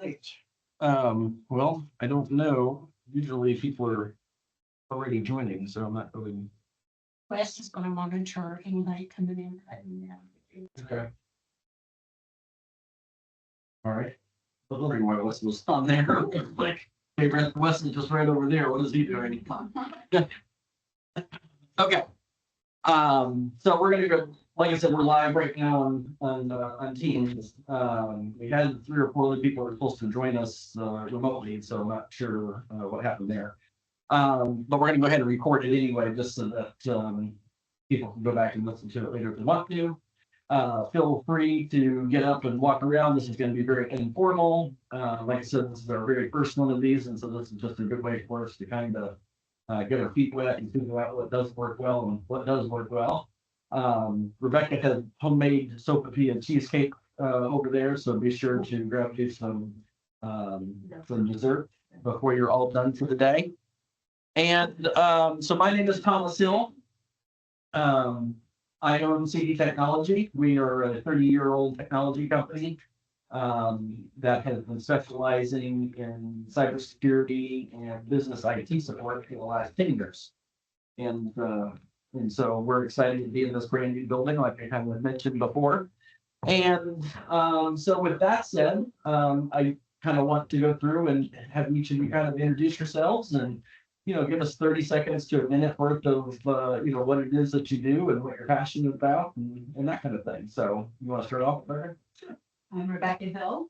Right. Well, I don't know. Usually people are already joining, so I'm not really. Wes is gonna monitor anybody coming in right now. Okay. All right. I was wondering why Wes was on there. Like, hey, Wes is just right over there. What is he doing? Okay. So we're gonna go, like I said, we're live right now on Teams. We had 3 or 4 other people that were supposed to join us remotely, so I'm not sure what happened there. But we're gonna go ahead and record it anyway, just so that people can go back and listen to it later if they want to. Feel free to get up and walk around. This is going to be very informal. Like I said, this is our very first one of these, and so this is just a good way for us to kind of get our feet wet and figure out what does work well and what does work well. Rebecca had homemade sopapilla cheesecake over there, so be sure to grab you some dessert before you're all done for the day. And so my name is Thomas Hill. I own CD Technology. We are a 30-year-old technology company that has been specializing in cybersecurity and business IT support for the last 10 years. And so we're excited to be in this brand new building, like I kind of mentioned before. And so with that said, I kind of want to go through and have each of you kind of introduce yourselves and give us 30 seconds to a minute worth of, what it is that you do and what you're passionate about and that kind of thing. So you want to start off with her? I'm Rebecca Hill.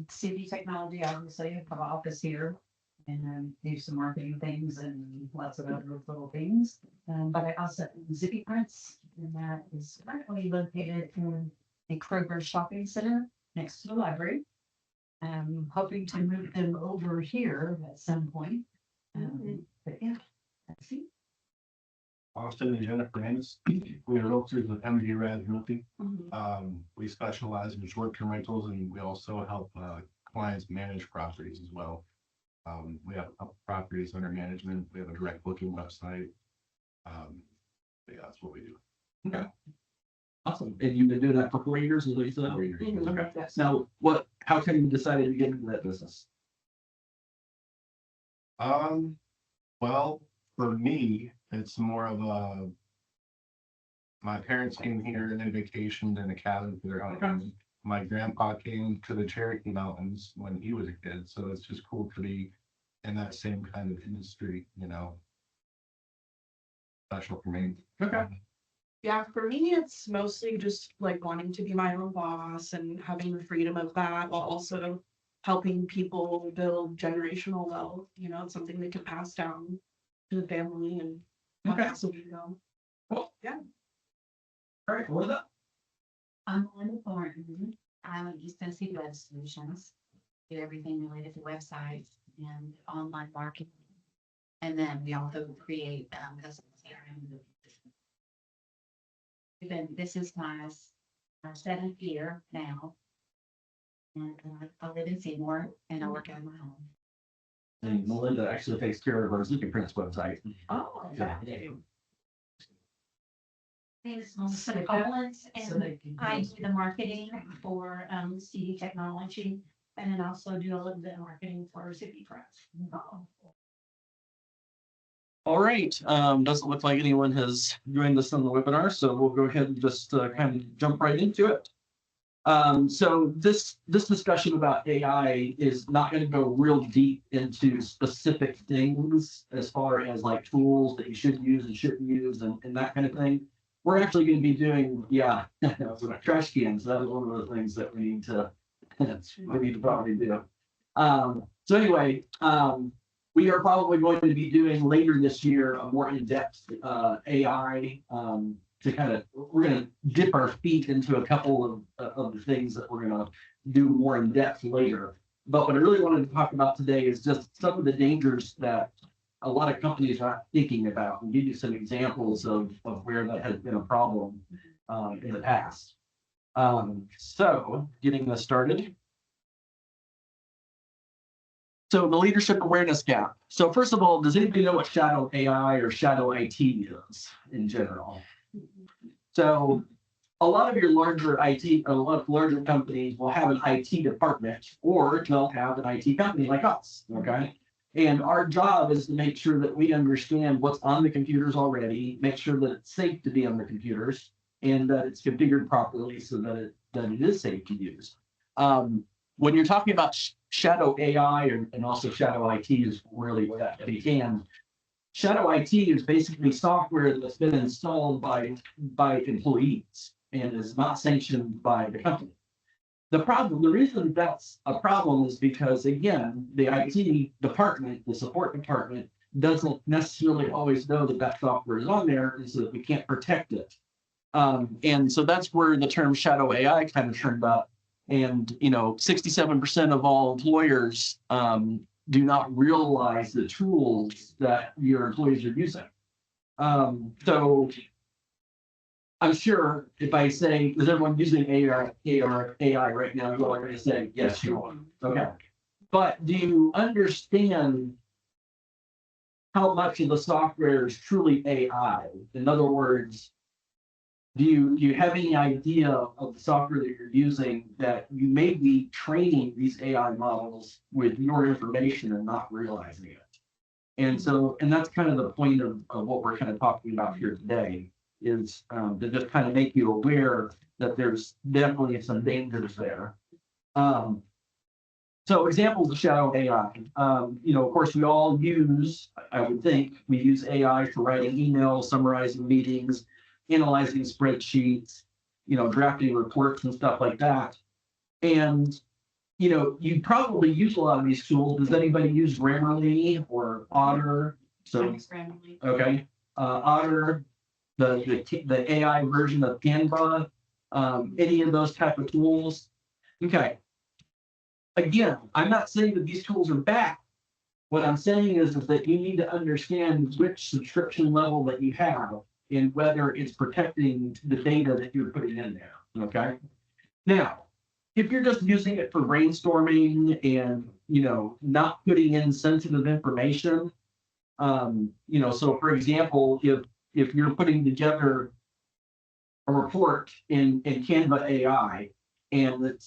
CD Technology, obviously, I have an office here and do some marketing things and lots of other little things. But I also own Zippy Prints, and that is currently located in a Kroger shopping center next to the library. I'm hoping to move them over here at some point. But yeah, that's it. Austin and Jennifer Ennis. We are realtors with MD Rad Realty. We specialize in short-term rentals and we also help clients manage properties as well. We have a couple properties under management. We have a direct booking website. Yeah, that's what we do. Okay. Awesome. And you've been doing that for 4 years, is what you said? 4 years. Okay. Yes. Now, how come you decided to get into that business? Well, for me, it's more of a, my parents came here and they vacationed in a cabin for their honeymoon. My grandpa came to the Cherokee Mountains when he was a kid, so it's just cool to be in that same kind of industry, special for me. Okay. Yeah, for me, it's mostly just like wanting to be my own boss and having the freedom of that while also helping people build generational wealth. It's something they can pass down to the family and Okay. Cool. Yeah. All right. What up? I'm Linda Thornton. I'm at East Tennessee Web Solutions. Do everything related to websites and online marketing. And then we also create custom CRM. This is my 7th year now. And I live in Seymour and I work out of my home. And Melinda actually takes care of our Zippy Prints website. Oh, Yeah. Name's Melissa Collins, and I do the marketing for CD Technology, and then also do a little bit of marketing for Zippy Press. All right. Doesn't look like anyone has joined us on the webinar, so we'll go ahead and just kind of jump right into it. So this discussion about AI is not going to go real deep into specific things as far as like tools that you should use and shouldn't use and that kind of thing. We're actually going to be doing, trash cans. That is one of the things that we need to probably do. So anyway, we are probably going to be doing later this year a more in-depth AI we're going to dip our feet into a couple of the things that we're going to do more in depth later. But what I really wanted to talk about today is just some of the dangers that a lot of companies are not thinking about and give you some examples of where that has been a problem in the past. So getting this started. So the leadership awareness gap. So first of all, does anybody know what shadow AI or shadow IT is in general? So a lot of your larger IT, a lot of larger companies will have an IT department, or they'll have an IT company like us, okay? And our job is to make sure that we understand what's on the computers already, make sure that it's safe to be on the computers, and that it's configured properly so that it is safe to use. When you're talking about shadow AI and also shadow IT is really what that began. Shadow IT is basically software that's been installed by employees and is not sanctioned by the company. The reason that's a problem is because, again, the IT department, the support department, doesn't necessarily always know that that software is on there, and so that we can't protect it. And so that's where the term shadow AI kind of turned up. And, 67% of all employers do not realize the tools that your employees are using. So I'm sure if I say, is everyone using AI right now? You're all going to say, yes, you are. Okay. But do you understand how much of the software is truly AI? In other words, do you have any idea of the software that you're using that you may be training these AI models with your information and not realizing it? And so, and that's kind of the point of what we're kind of talking about here today, is to just kind of make you aware that there's definitely some dangers there. So examples of shadow AI, of course, we all use, I would think, we use AI for writing emails, summarizing meetings, analyzing spreadsheets, drafting reports and stuff like that. And, you probably use a lot of these tools. Does anybody use Grammarly or Otter? So, Grammarly. okay. Otter, the AI version of Canva, any of those type of tools. Okay. Again, I'm not saying that these tools are bad. What I'm saying is that you need to understand which subscription level that you have and whether it's protecting the data that you're putting in there. Okay. Now, if you're just using it for brainstorming and, not putting in sensitive information, so for example, if you're putting together a report in Canva AI, and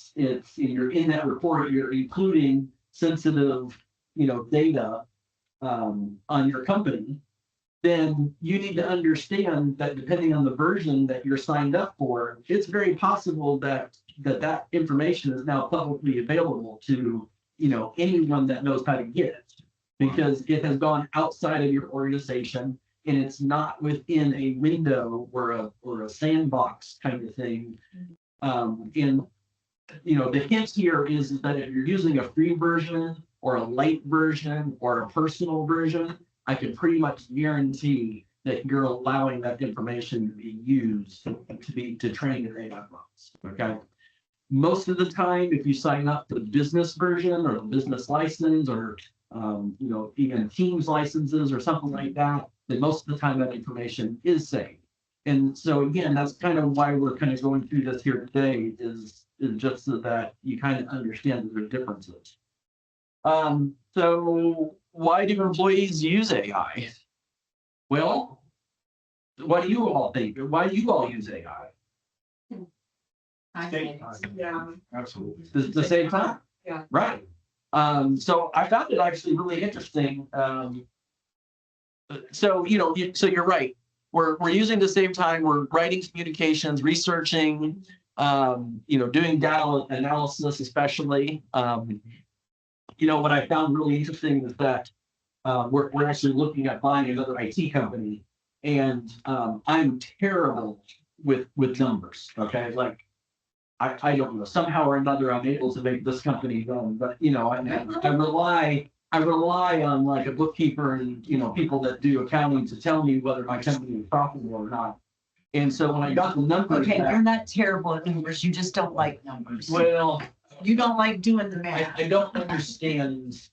you're in that report, you're including sensitive, data on your company, then you need to understand that depending on the version that you're signed up for, it's very possible that information is now publicly available to, anyone that knows how to get it, because it has gone outside of your organization and it's not within a window or a sandbox kind of thing. The hint here is that if you're using a free version or a light version or a personal version, I can pretty much guarantee that you're allowing that information to be used to train your AI models. Okay. Most of the time, if you sign up for the business version or the business license or even Teams licenses or something like that, then most of the time that information is safe. And so again, that's kind of why we're kind of going through this here today, is just so that you kind of understand the differences. So why do employees use AI? Well, what do you all think? Why do you all use AI? Yeah. Absolutely. The same time? Yeah. Right. So I found it actually really interesting. So you're right. We're using the same time. We're writing communications, researching, doing data analysis, especially. What I found really interesting is that we're actually looking at buying another IT company, and I'm terrible with numbers. Okay, like I don't know, somehow or another I'm able to make this company run, but I rely on like a bookkeeper and people that do accounting to tell me whether my company is profitable or not. And so when I got the numbers Okay, back, you're not terrible at numbers. You just don't like numbers. well, You don't like doing the math. I don't understand.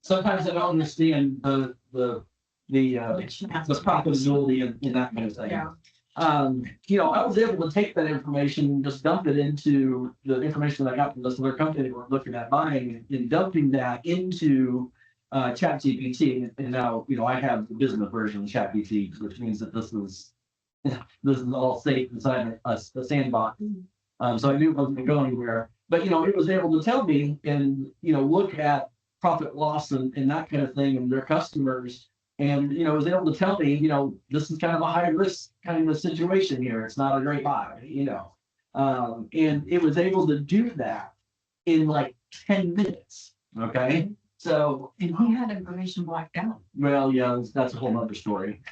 Sometimes I don't understand the profitability in that kind of thing. Yeah. I was able to take that information and just dump it into the information that I got from this other company that we're looking at buying, and dumping that into ChatGPT. And now, I have the business version of ChatGPT, which means that this is this is all safe inside a sandbox. So I knew it wasn't gonna go anywhere, but it was able to tell me and, look at profit loss and that kind of thing and their customers. And, it was able to tell me, this is kind of a high risk kind of situation here. It's not a great buy, and it was able to do that in like 10 minutes. Okay. So, And he had information blacked out. well, yeah, that's a whole nother story.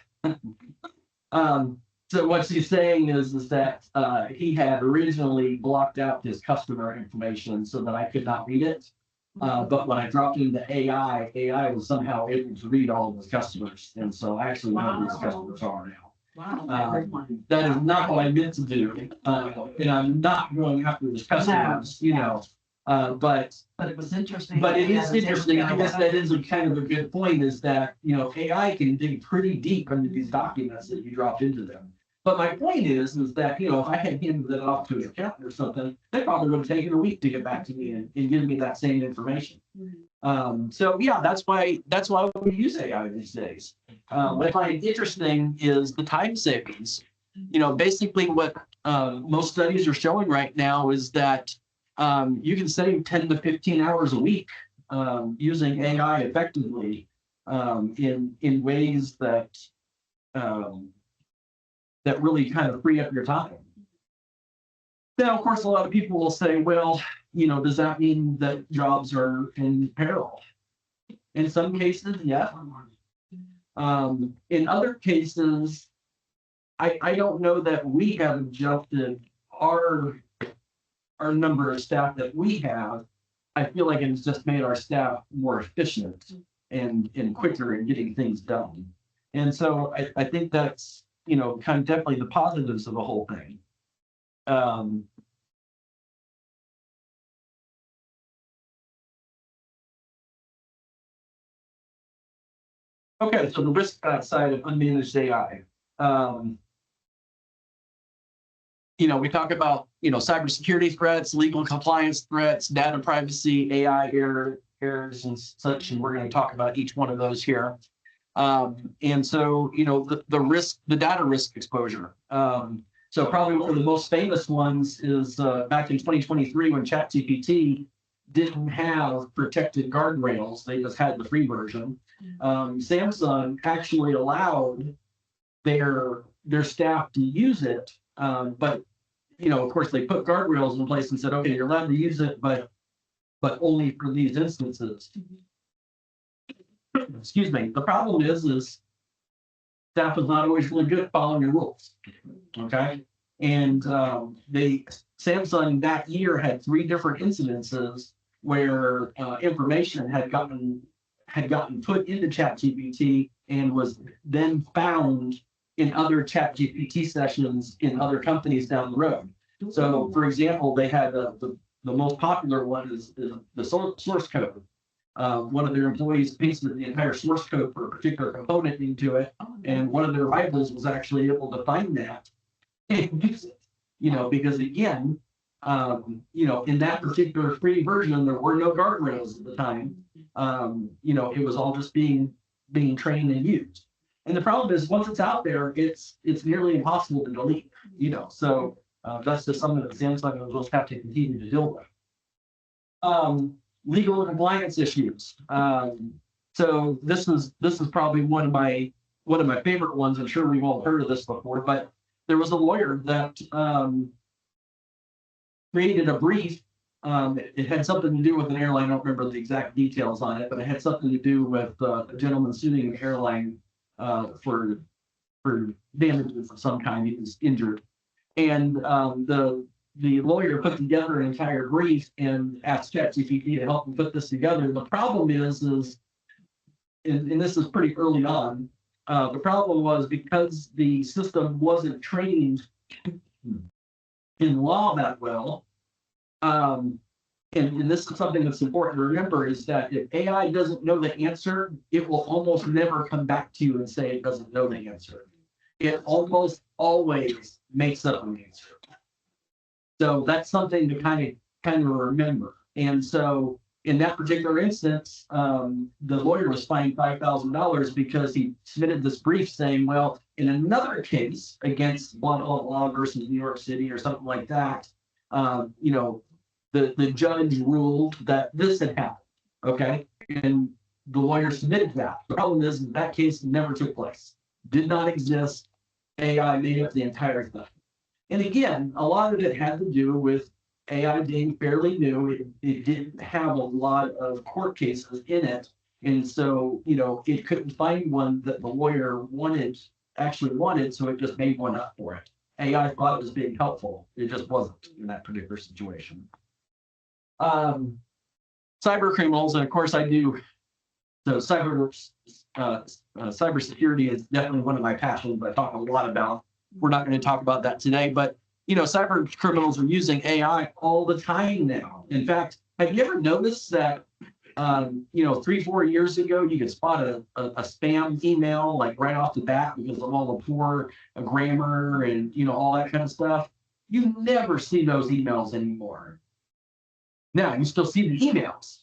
So what she's saying is that he had originally blocked out his customer information so that I could not read it. But when I dropped into AI was somehow able to read all of his customers. And so I actually know who his customers are now. Wow. That is not what I meant to do. And I'm not going after his customers, but But it was interesting. But it is interesting. I guess that is a kind of a good point is that, AI can dig pretty deep into these documents that you dropped into them. But my point is that, if I had handed it off to an accountant or something, they probably would have taken a week to get back to me and give me that same information. So yeah, that's why we use AI these days. What I find interesting is the time savings. Basically what most studies are showing right now is that you can save 10 to 15 hours a week using AI effectively in ways that that really kind of free up your time. Now, of course, a lot of people will say, well, does that mean that jobs are in peril? In some cases, yeah. In other cases, I don't know that we have adjusted our number of staff that we have. I feel like it's just made our staff more efficient and quicker in getting things done. And so I think that's, kind of definitely the positives of the whole thing. Okay, so the risk side of unmanaged AI. We talk about, cybersecurity threats, legal compliance threats, data privacy, AI errors and such, and we're going to talk about each one of those here. And so, the data risk exposure. So probably one of the most famous ones is back in 2023 when ChatGPT didn't have protected guardrails. They just had the free version. Samsung actually allowed their staff to use it. But, of course, they put guardrails in place and said, okay, you're allowed to use it, but only for these instances. Excuse me. The problem is staff is not always really good at following the rules. Okay. And Samsung that year had 3 different incidences where information had gotten put into ChatGPT and was then found in other ChatGPT sessions in other companies down the road. So, for example, they had the most popular one is the source code. One of their employees pasted the entire source code for a particular component into it, and one of their rivals was actually able to find that and use it. Because again, in that particular free version, there were no guardrails at the time. It was all just being trained and used. And the problem is once it's out there, it's nearly impossible to delete. So that's just something that Samsung will have to continue to deal with. Legal and compliance issues. So this is probably one of my favorite ones. I'm sure we've all heard of this before, but there was a lawyer that created a brief. It had something to do with an airline. I don't remember the exact details on it, but it had something to do with a gentleman suing an airline for damages of some kind. He was injured, and the lawyer put together an entire brief and asked ChatGPT to help him put this together. The problem is, and this is pretty early on, the problem was because the system wasn't trained in law that well. And this is something that's important to remember is that if AI doesn't know the answer, it will almost never come back to you and say it doesn't know the answer. It almost always makes up an answer. So that's something to kind of remember. And so in that particular instance, the lawyer was fined $5,000 because he submitted this brief saying, well, in another case against Blackhawk Law versus New York City or something like that, you know, the judge ruled that this had happened, okay? And the lawyer submitted that. The problem is that case never took place, did not exist. AI made up the entire thing. And again, a lot of it had to do with AI being fairly new. It didn't have a lot of court cases in it. And so, you know, it couldn't find one that the lawyer actually wanted, so it just made one up for it. AI thought it was being helpful. It just wasn't in that particular situation. Cyber criminals, and of course I do. So cybersecurity is definitely one of my passions. I talk a lot about. We're not going to talk about that today, but you know, cyber criminals are using AI all the time now. In fact, have you ever noticed that? You know, 3-4 years ago, you could spot a spam email like right off the bat because of all the poor grammar and you know all that kind of stuff. You never see those emails anymore. Now you still see the emails,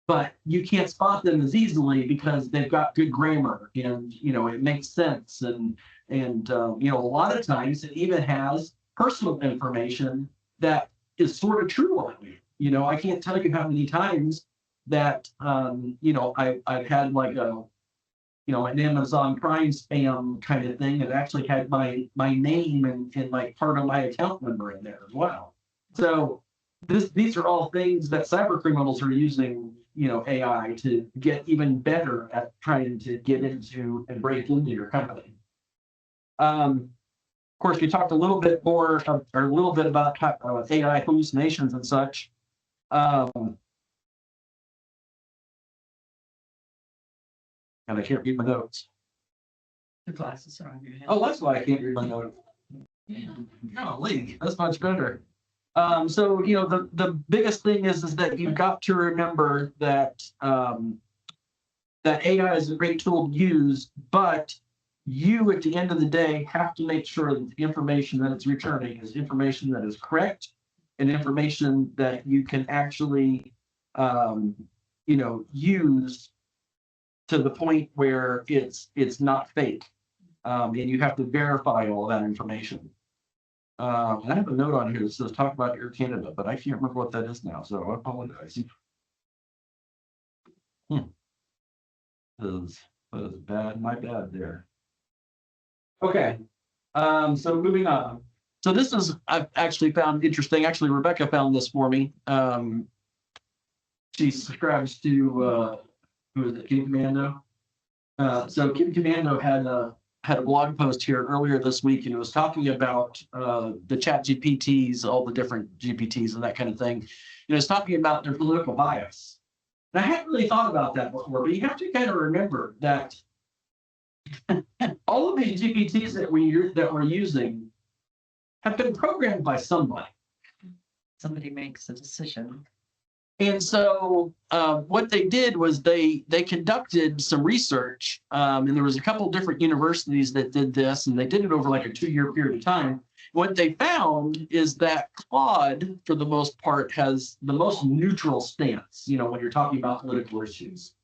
but you can't spot them as easily because they've got good grammar and you know it makes sense and you know a lot of times it even has personal information that is sort of true on you. You know, I can't tell you how many times that you know I've had like a you know an Amazon Prime spam kind of thing. It actually had my name and like part of my account number in there as well. So these are all things that cyber criminals are using, you know, AI to get even better at trying to get into and break into your company. Of course, we talked a little bit more or a little bit about AI hallucinations and such. And I can't read my notes. The glasses are on your head. Oh, that's why I can't read my notes. Golly, that's much better. So you know the biggest thing is that you've got to remember that that AI is a great tool to use, but you at the end of the day have to make sure that the information that it's returning is information that is correct and information that you can actually you know use to the point where it's not fake, and you have to verify all that information. I have a note on here that says talk about Air Canada, but I can't remember what that is now, so I apologize. That is bad, my bad there. Okay, so moving on. So this is I've actually found interesting. Actually, Rebecca found this for me. She subscribes to who is it, King Commando? So King Commando had a blog post here earlier this week, and it was talking about the chat GPTs, all the different GPTs and that kind of thing. And it's talking about their political bias. And I hadn't really thought about that before, but you have to kind of remember that all of these GPTs that we're using have been programmed by somebody. Somebody makes a decision. And so what they did was they conducted some research, and there was a couple different universities that did this, and they did it over like a 2-year period of time. What they found is that Claude, for the most part, has the most neutral stance, you know, when you're talking about political issues,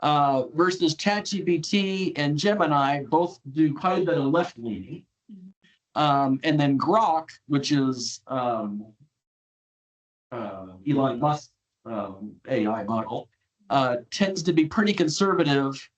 versus ChatGPT and Gemini both do quite a bit of left-leaning. And then Grok, which is Elon Musk AI model, tends to be pretty conservative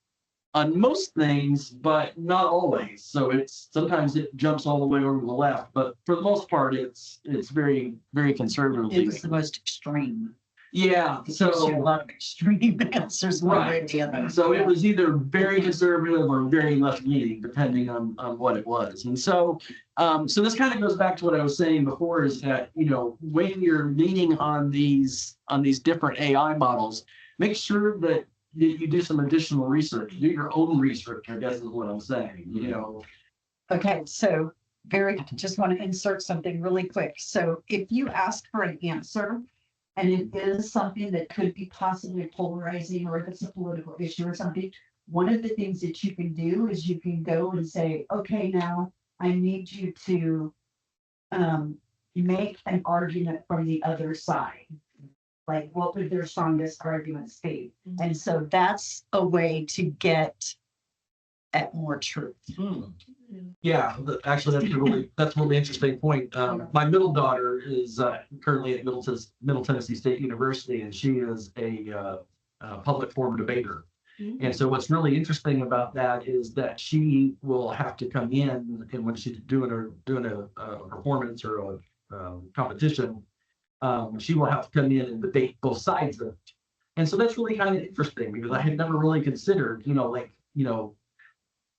on most things, but not always. So sometimes it jumps all the way over to the left, but for the most part, it's very, very conservative. It's the most extreme. Yeah. It gives you a So lot of extreme answers one way or the other. so it was either very conservative or very left-leaning, depending on what it was. And so so this kind of goes back to what I was saying before, is that, you know, when you're leaning on these different AI models, make sure that you do some additional research, do your own research, I guess is what I'm saying, you know. Okay, so just want to insert something really quick. So if you ask for an answer and it is something that could be possibly polarizing, or if it's a political issue or something, one of the things that you can do is you can go and say, okay, now I need you to make an argument from the other side. Like, what would their strongest arguments be? And so that's a way to get at more truth. Yeah, actually, that's a really interesting point. My middle daughter is currently at Middle Tennessee State University, and she is a public forum debater. And so what's really interesting about that is that she will have to come in, and when she's doing a performance or a competition, she will have to come in and debate both sides of it. And so that's really kind of interesting because I had never really considered,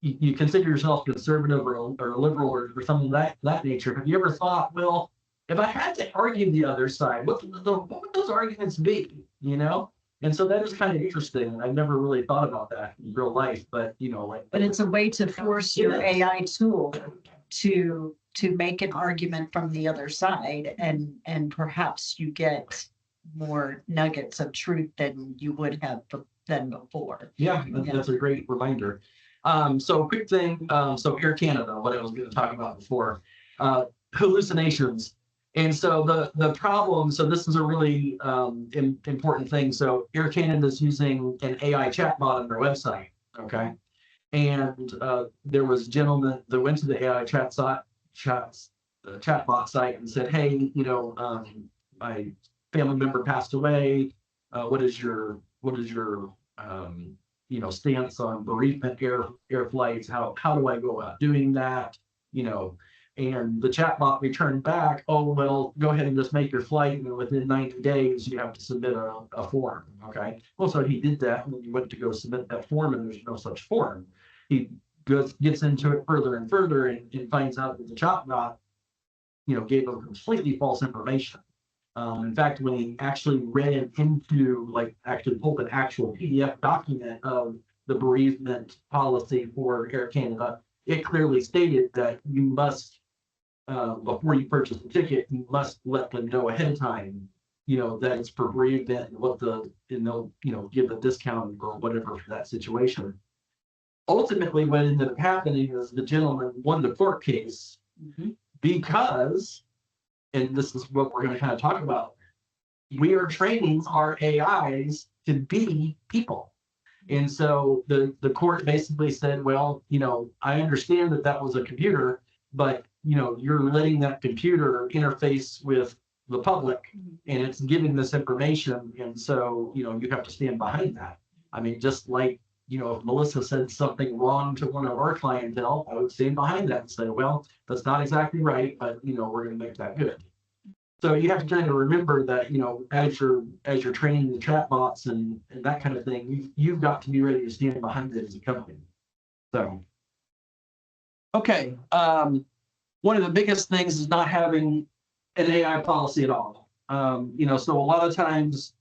you consider yourself conservative or a liberal or something of that nature. Have you ever thought, well, if I had to argue the other side, what would those arguments be? And so that is kind of interesting. I've never really thought about that in real life, but But it's a way to force your AI tool to make an argument from the other side, and perhaps you get more nuggets of truth than you would have than before. Yeah, that's a great reminder. So quick thing, so Air Canada, what I was going to talk about before, hallucinations. And so the problem, so this is a really important thing. So Air Canada is using an AI chatbot on their website, okay? And there was a gentleman that went to the AI chatbot site and said, hey, my family member passed away. What is your stance on bereavement air flights? How do I go about doing that? And the chatbot returned back, oh, well, go ahead and just make your flight, and within 90 days, you have to submit a form, okay? Well, so he did that, and when he went to go submit that form, and there's no such form. He gets into it further and further and finds out that the chatbot, gave him completely false information. In fact, when he actually read into, actually pulled an actual PDF document of the bereavement policy for Air Canada, it clearly stated that you must, before you purchase the ticket, you must let them know ahead of time, that it's for bereavement and they'll, give a discount or whatever for that situation. Ultimately, what ended up happening is the gentleman won the court case because, and this is what we're going to kind of talk about, we are training our AIs to be people. And so the court basically said, well, I understand that was a computer, but, you're letting that computer interface with the public and it's giving this information. And so, you have to stand behind that. I mean, just like, if Melissa said something wrong to one of our clientele, I would stand behind that and say, well, that's not exactly right, but, we're going to make that good. So you have to kind of remember that, as you're training the chatbots and that kind of thing, you've got to be ready to stand behind it as a company. So, okay. One of the biggest things is not having an AI policy at all. So a lot of times,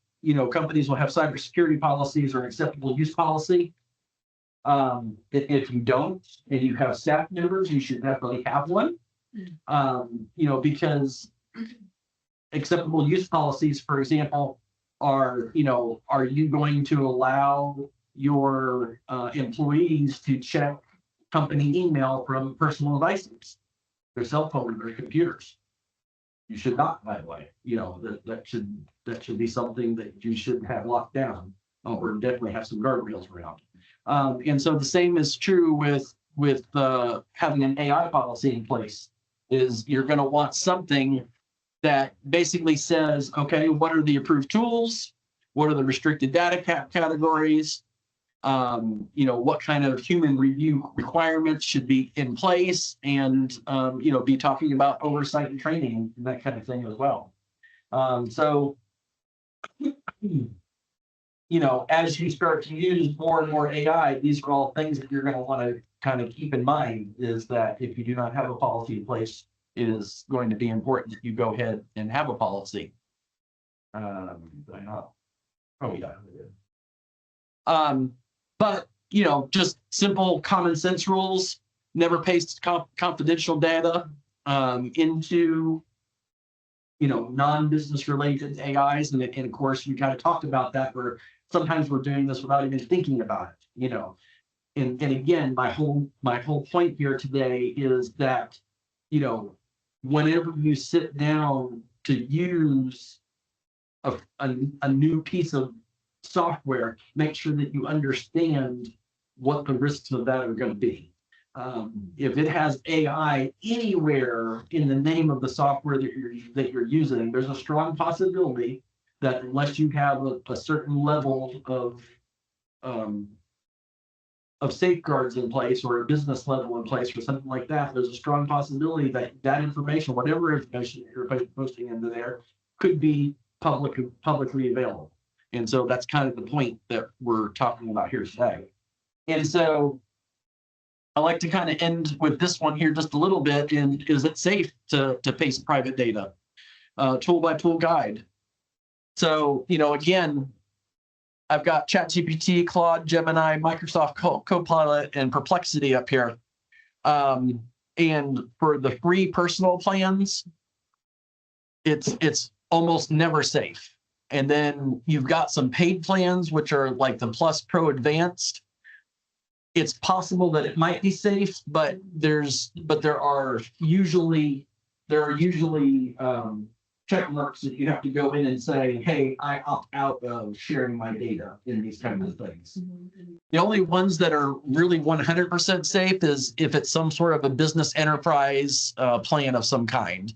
companies will have cybersecurity policies or acceptable use policy. If you don't, and you have staff members, you should definitely have one. Because acceptable use policies, for example, are you going to allow your employees to check company email from personal devices, their cell phone, or their computers? You should not, by the way. That should be something that you should have locked down, or definitely have some guardrails around. And so the same is true with having an AI policy in place. Is you're going to want something that basically says, okay, what are the approved tools? What are the restricted data categories? What kind of human review requirements should be in place, and, be talking about oversight and training and that kind of thing as well. So, as you start to use more and more AI, these are all things that you're going to want to kind of keep in mind, is that if you do not have a policy in place, it is going to be important that you go ahead and have a policy. But, just simple common sense rules: never paste confidential data into, non-business related AIs. And of course, we kind of talked about that, where sometimes we're doing this without even thinking about it, And again, my whole point here today is that, whenever you sit down to use a new piece of software, make sure that you understand what the risks of that are going to be. If it has AI anywhere in the name of the software that you're using, there's a strong possibility that unless you have a certain level of safeguards in place or a business level in place for something like that, there's a strong possibility that that information, whatever information you're posting into there, could be publicly available. And so that's kind of the point that we're talking about here today. And so I like to kind of end with this one here just a little bit. And is it safe to paste private data? Tool by tool guide. So, again, I've got ChatGPT, Claude, Gemini, Microsoft Copilot, and Perplexity up here. And for the free personal plans, it's almost never safe. And then you've got some paid plans, which are like the Plus Pro Advanced. It's possible that it might be safe, but there are usually check marks that you have to go in and say, hey, I opt out of sharing my data in these kinds of things. The only ones that are really 100% safe is if it's some sort of a business enterprise plan of some kind.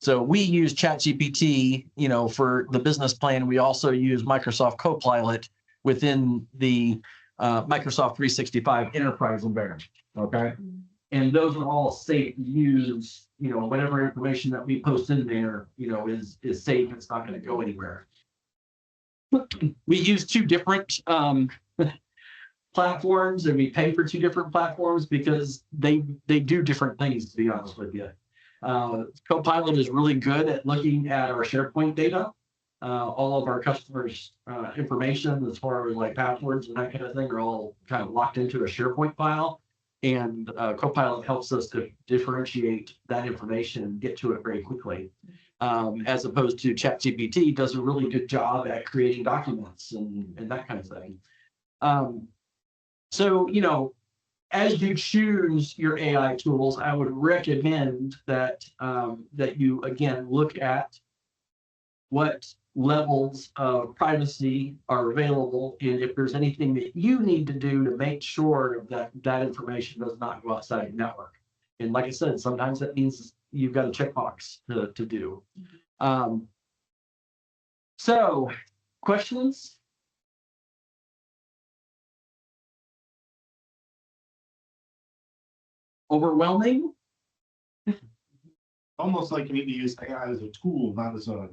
So we use ChatGPT, for the business plan. We also use Microsoft Copilot within the Microsoft 365 enterprise environment. Okay. And those are all safe to use, whatever information that we post in there, is safe. It's not going to go anywhere. We use two different platforms, and we pay for two different platforms because they do different things, to be honest with you. Copilot is really good at looking at our SharePoint data. All of our customers' information as far as like passwords and that kind of thing are all kind of locked into a SharePoint file. And Copilot helps us to differentiate that information and get to it very quickly. As opposed to ChatGPT does a really good job at creating documents and that kind of thing. So, as you choose your AI tools, I would recommend that you again look at what levels of privacy are available, and if there's anything that you need to do to make sure that information does not go outside the network. And like I said, sometimes that means you've got a checkbox to do. So, questions? Overwhelming? Almost like you need to use AI as a tool, not as an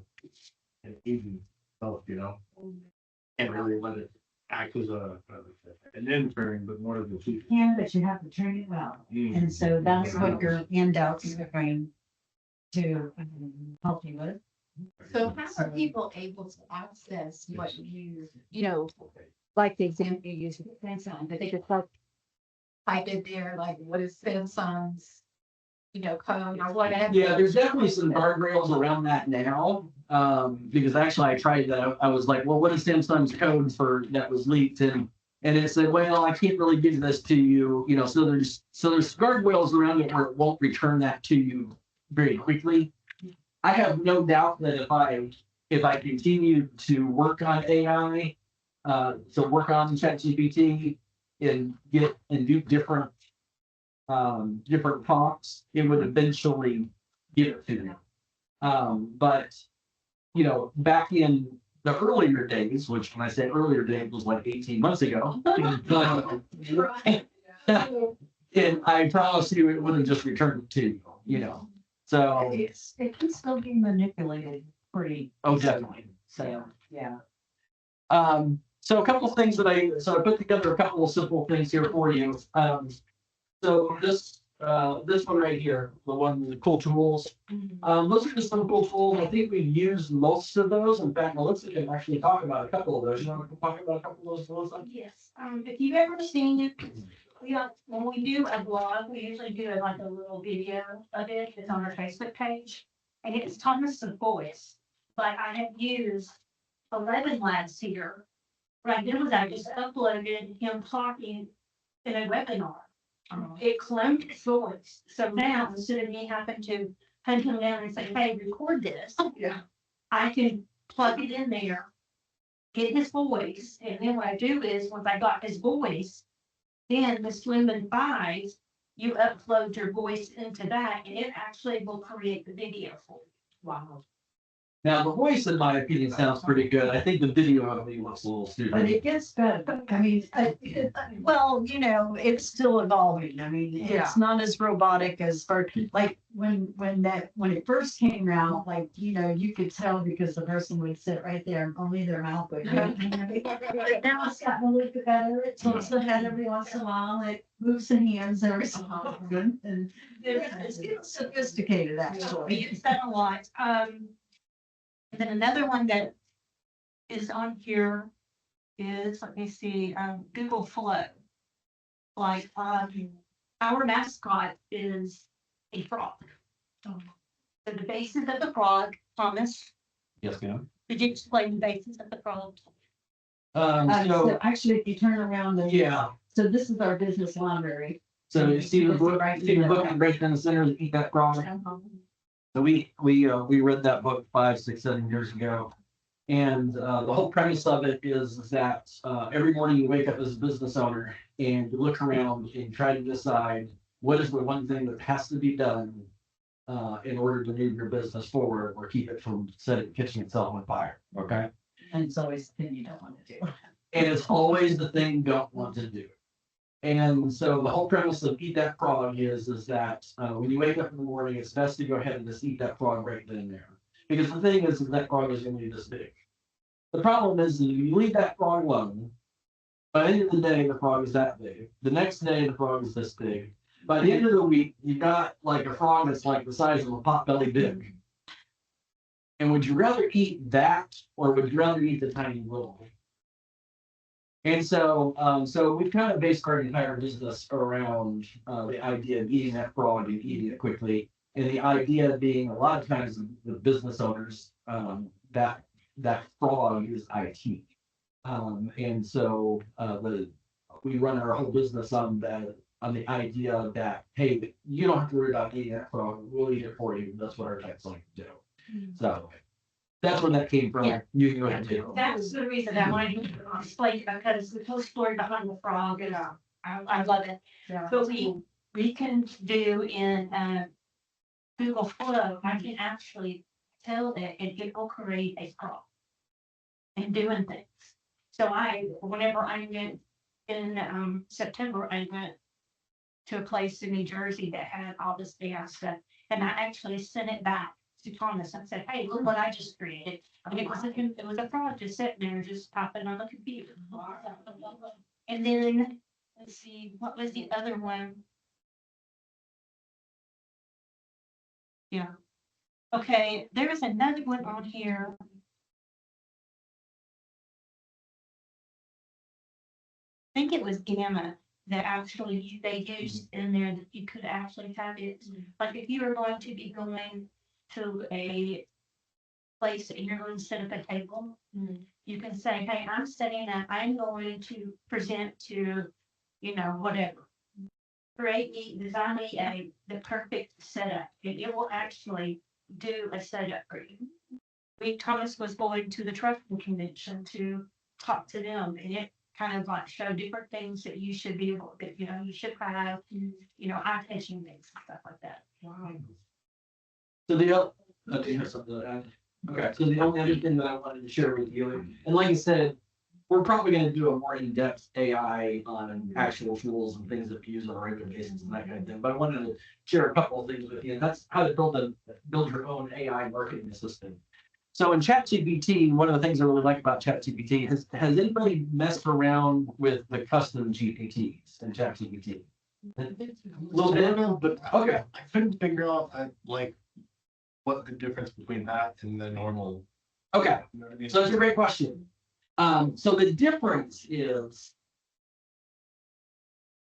agent itself, Can't really let it act as an intern, but more of a tool. But you have to train it well. And so that's what your handouts are going to help you with. So how are people able to access what like the example you used with Samsung, that they could type in there, like what is Samsung's, code or whatever? Yeah, there's definitely some guardrails around that now. Because actually I tried that. I was like, well, what is Samsung's code for that was leaked? And it said, well, I can't really give this to you, so there's guardrails around it where it won't return that to you very quickly. I have no doubt that if I continue to work on AI, so work on ChatGPT and do different prompts, it would eventually give it to me. But back in the earlier days, which when I say earlier days was like 18 months ago, and I promise you it wouldn't just return it to you, So It can still be manipulated pretty. oh, definitely. So, yeah. So a couple of things that I put together a couple of simple things here for you. So this one right here, the cool tools. Those are just some cool tools. I think we've used most of those. In fact, Melissa can actually talk about a couple of those. You want to talk about a couple of those, Melissa? Yes, if you've ever seen it, when we do a blog, we usually do like a little video of it. It's on our Facebook page, and it's Thomas's voice. But I have used 11 labs here. What I did was I just uploaded him talking in a webinar. It cloned his voice. So now instead of me having to hunt him down and say, hey, record this, I can plug it in there, get his voice, and then what I do is once I got his voice, Then the Lumen 5, you upload your voice into that and it actually will create the video for you. Wow. Now, the voice, in my opinion, sounds pretty good. I think the video of me looks a little But stupid. it gets better. I mean, Well, you know, it's still evolving. I mean, Yeah. it's not as robotic as for, like, when it first came out, like, you know, you could tell because the person would sit right there and only their mouth would move. But now it's gotten a little bit better. It tilts the head every once in a while. It moves the hands every so often. And it's getting sophisticated, We actually. use that a lot. And then another one that is on here is, let me see, Google Flow. Like, our mascot is a frog. So the basis of the frog, Thomas, Yes, ma'am. could you explain the basis of the frog? so So, actually, if you turn around and. yeah, So this is our business library. so you see the book, Right. see the book right in the center, the Eat That Frog? So we read that book 5, 6, 7 years ago. And the whole premise of it is that every morning you wake up as a business owner and you look around and try to decide what is the one thing that has to be done in order to move your business forward or keep it from catching itself on fire. Okay. And it's always the thing you don't want to do. And it's always the thing you don't want to do. And so the whole premise of Eat That Frog is that when you wake up in the morning, it's best to go ahead and just eat that frog right then and there. Because the thing is that frog is going to be this big. The problem is that if you leave that frog alone, by the end of the day, the frog is that big. The next day, the frog is this big. By the end of the week, you got like a frog that's like the size of a potbelly pig. And would you rather eat that or would you rather eat the tiny little? And so we've kind of based our entire business around the idea of eating that frog and eating it quickly. And the idea being a lot of times the business owners, that frog is IT. And so we run our whole business on the idea that, hey, you don't have to worry about eating that frog, we'll eat it for you. That's what our techs like to do. So that's where that came from. Yeah. You can go ahead and take it. That's the reason I wanted to explain it, because the whole story behind the frog, and I love it. Yeah. But we can do in Google Flow, I can actually tell it and it will create a frog and doing things. So whenever I went in September, I went to a place in New Jersey that had all this AI stuff, and I actually sent it back to Thomas and said, hey, look what I just created. And it was a frog just sitting there, just typing on the computer. And then, let's see, what was the other one? Yeah. Okay, there was another one on here. I think it was Gamma that actually they used in there that you could actually have it. Like if you were going to be going to a place and you're going to set up a table, you can say, hey, I'm setting up, I'm going to present to, whatever. Create me, design me the perfect setup, and it will actually do a setup for you. Thomas was going to the trucking convention to talk to them, and it kind of like showed different things that you should be able, that, you should have, eye-catching things and stuff like that. Wow. So do you have something to add? Okay, so the only other thing that I wanted to share with you, and like I said, we're probably gonna do a more in-depth AI on actual tools and things that we use on a regular basis and that kind of thing, but I wanted to share a couple of things with you, and that's how to build your own AI marketing assistant. So in ChatGPT, one of the things I really like about ChatGPT has anybody messed around with the custom GPTs in ChatGPT? A little bit, but okay. I couldn't figure out what the difference between that and the normal. Okay, You know what I mean? so that's a great question. So the difference is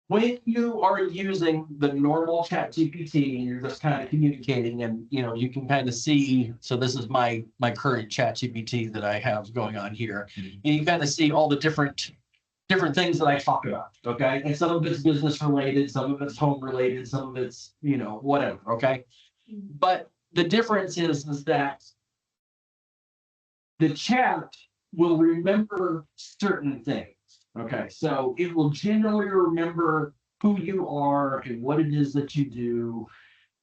when you are using the normal ChatGPT and you're just kind of communicating and, you can kind of see, so this is my current ChatGPT that I have going on here. And you kind of see all the different things that I talk about, okay? And some of it's business related, some of it's home related, some of it's, whatever, okay? But the difference is that the chat will remember certain things. Okay, so it will generally remember who you are and what it is that you do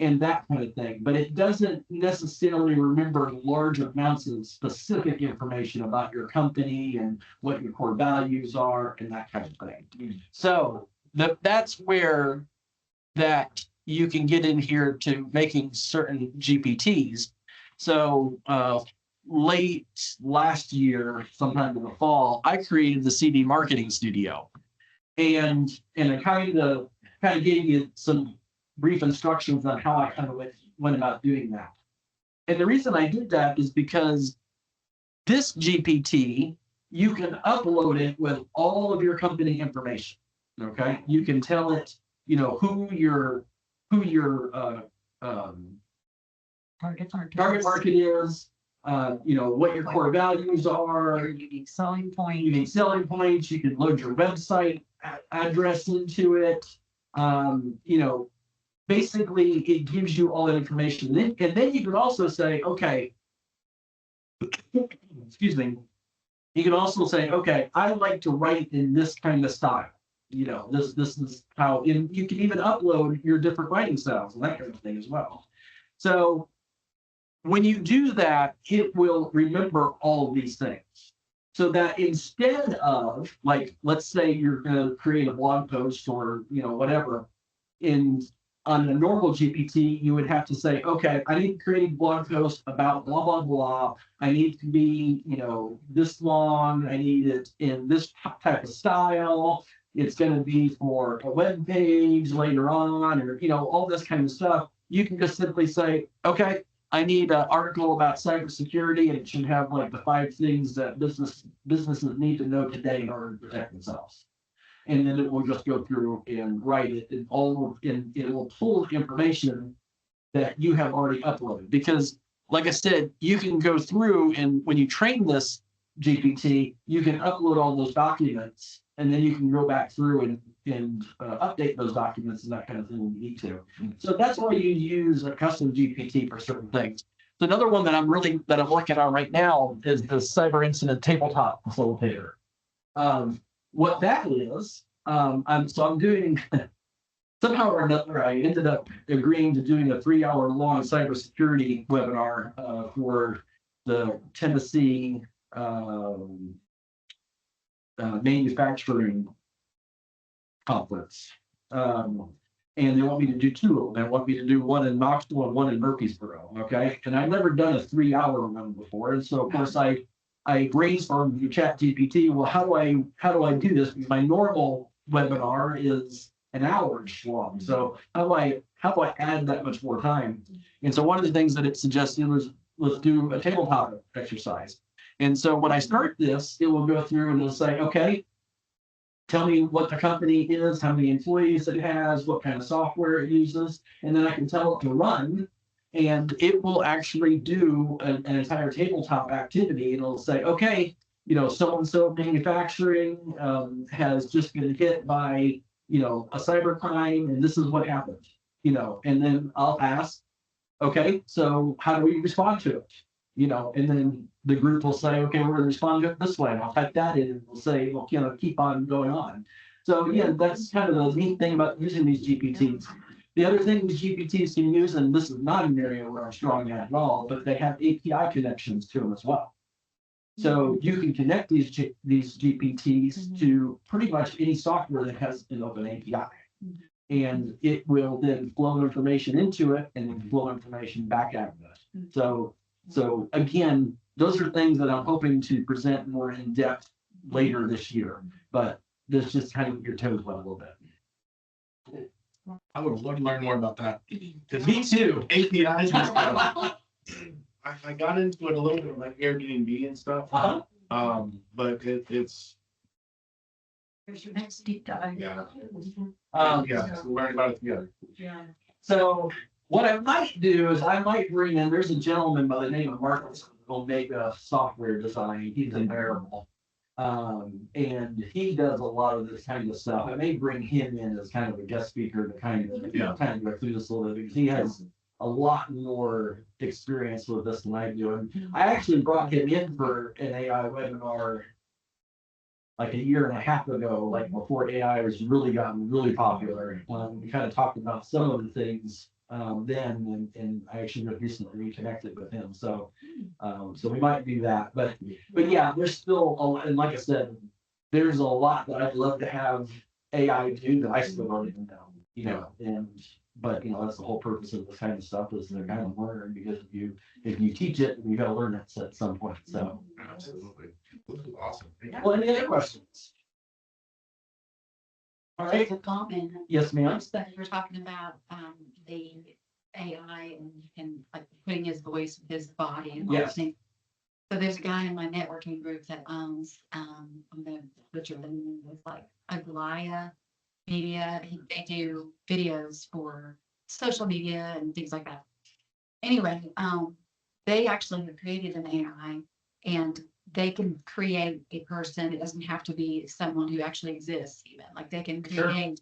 and that kind of thing, but it doesn't necessarily remember large amounts of specific information about your company and what your core values are and that kind of thing. So that's where that you can get in here to making certain GPTs. So late last year, sometime in the fall, I created the CD marketing studio. And I kind of gave you some brief instructions on how I kind of went about doing that. And the reason I did that is because this GPT, you can upload it with all of your company information. Okay, you can tell it, you know, who your target market is, you know, what your core values are, Your unique selling point. unique selling points. You can load your website address into it. You know, basically it gives you all that information. And then you can also say, okay, excuse me. You can also say, okay, I like to write in this kind of style. You know, this is how, and you can even upload your different writing styles and that kind of thing as well. So when you do that, it will remember all of these things. So that instead of, like, let's say you're going to create a blog post or, you know, whatever, on a normal GPT, you would have to say, okay, I need to create a blog post about blah, blah, blah. I need to be, you know, this long. I need it in this type of style. It's going to be for a web page later on, or, you know, all this kind of stuff. You can just simply say, okay, I need an article about cybersecurity, and it should have like the 5 things that businesses need to know today in order to protect themselves. And then it will just go through and write it, and it will pull information that you have already uploaded. Because, like I said, you can go through, and when you train this GPT, you can upload all those documents, and then you can go back through and update those documents and that kind of thing when you need to. So that's why you use a custom GPT for certain things. So another one that I'm working on right now is the Cyber Incident Tabletop Facilitator. What that is, I'm doing somehow or another, I ended up agreeing to doing a 3-hour-long cybersecurity webinar for the Tennessee manufacturing conference. And they want me to do 2 of them. They want me to do one in Knoxville and one in Murfreesboro. Okay. And I've never done a 3-hour one before. And so of course I brainstormed the Chat GPT. Well, how do I do this? Because my normal webinar is an hour long. So how do I add that much more time? And so one of the things that it suggested was, let's do a tabletop exercise. And so when I start this, it will go through and it'll say, okay, tell me what the company is, how many employees it has, what kind of software it uses, and then I can tell it to run, and it will actually do an entire tabletop activity. And it'll say, okay, you know, so-and-so manufacturing has just been hit by, you know, a cybercrime, and this is what happened, you know, and then I'll ask, okay, so how do we respond to it? You know, and then the group will say, okay, we're going to respond to it this way. And I'll type that in and we'll say, well, you know, keep on going on. So yeah, that's kind of the neat thing about using these GPTs. The other thing these GPTs can use, and this is not an area where I'm strong at all, but they have API connections to them as well. So you can connect these GPTs to pretty much any software that has an open API. And it will then flow information into it and then flow information back out of it. So again, those are things that I'm hoping to present more in depth later this year, but this just kind of your toes wet a little bit. I would love to learn more about that. Me too. APIs. I got into it a little bit like Airbnb and stuff. But it's Here's your next deep dive. yeah. Um, Yeah, we'll learn about it together. Yeah. So what I might do is I might bring in, there's a gentleman by the name of Marcus Omega Software Design. He's in Maryville. And he does a lot of this kind of stuff. I may bring him in as kind of a guest speaker to kind of go through this a little bit, because he has a lot more experience with this than I do. And I actually brought him in for an AI webinar like a year and a half ago, like before AI was really gotten really popular. We kind of talked about some of the things then, and I actually just recently reconnected with him. So we might do that. But yeah, there's still and like I said, there's a lot that I'd love to have AI do that I still don't even know. But that's the whole purpose of this kind of stuff is to kind of learn, because if you teach it, you got to learn it at some point. So Absolutely. Awesome. well, any other questions? All right. Just a comment. Yes, ma'am. But you're talking about the AI and like putting his voice with his body and all Yes. those things. So there's a guy in my networking group that owns I'm gonna butcher the name, it's like Aglaya Media. They do videos for social media and things like that. Anyway, they actually have created an AI and they can create a person. It doesn't have to be someone who actually exists even. Like they can Sure. create.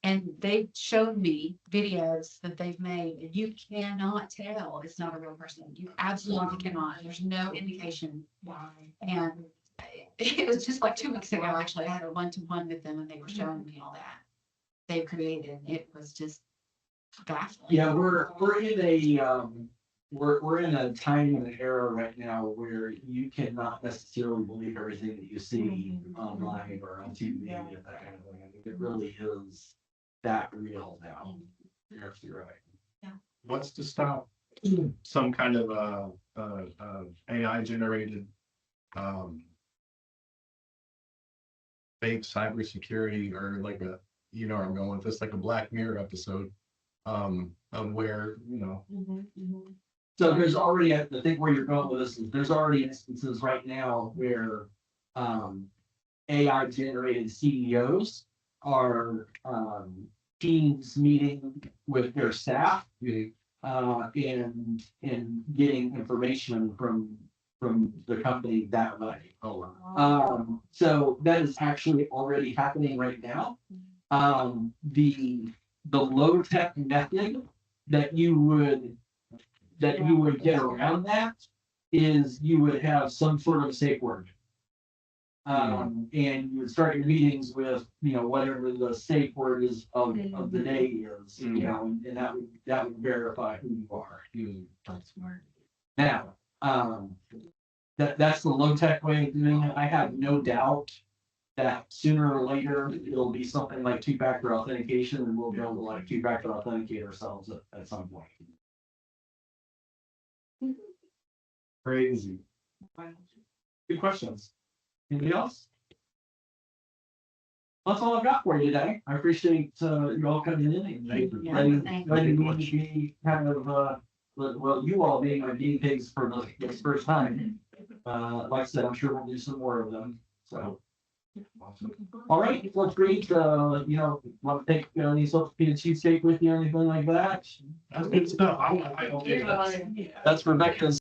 And they showed me videos that they've made, and you cannot tell it's not a real person. You absolutely cannot. There's no indication why. And it was just like 2 weeks ago, actually, I had a one-to-one with them and they were showing me all that they've created. It was just baffling. Yeah, we're in a we're in a time and an era right now where you cannot necessarily believe everything that you see online or on TV and that kind of thing. I think it really is that real now. You're absolutely right. What's to stop some kind of AI generated fake cybersecurity, or like where I'm going with this, like a Black Mirror episode, of where, So there's already, I think where you're going with this is there's already instances right now where AI generated CEOs are teams meeting with their staff and getting information from the company that way. oh, wow. So that is actually already happening right now. The low tech method that you would get around that is you would have some sort of safe word. And you would start your meetings with, whatever the safe word is of the day is, and that would verify who you are. That's smart. Now, that's the low tech way of doing it. I have no doubt that sooner or later it'll be something like two-factor authentication, and we'll be able to like two-factor authenticate ourselves at some point. Crazy. Good questions. Anybody else? That's all I've got for you today. I appreciate you all coming in and letting me be kind of well, you all being my guinea pigs for this first time. Like I said, I'm sure we'll do some more of them. So, Awesome. all right, let's greet. Want to take any sort of cheesesteak with you or anything like that? That's good stuff. That's Rebecca's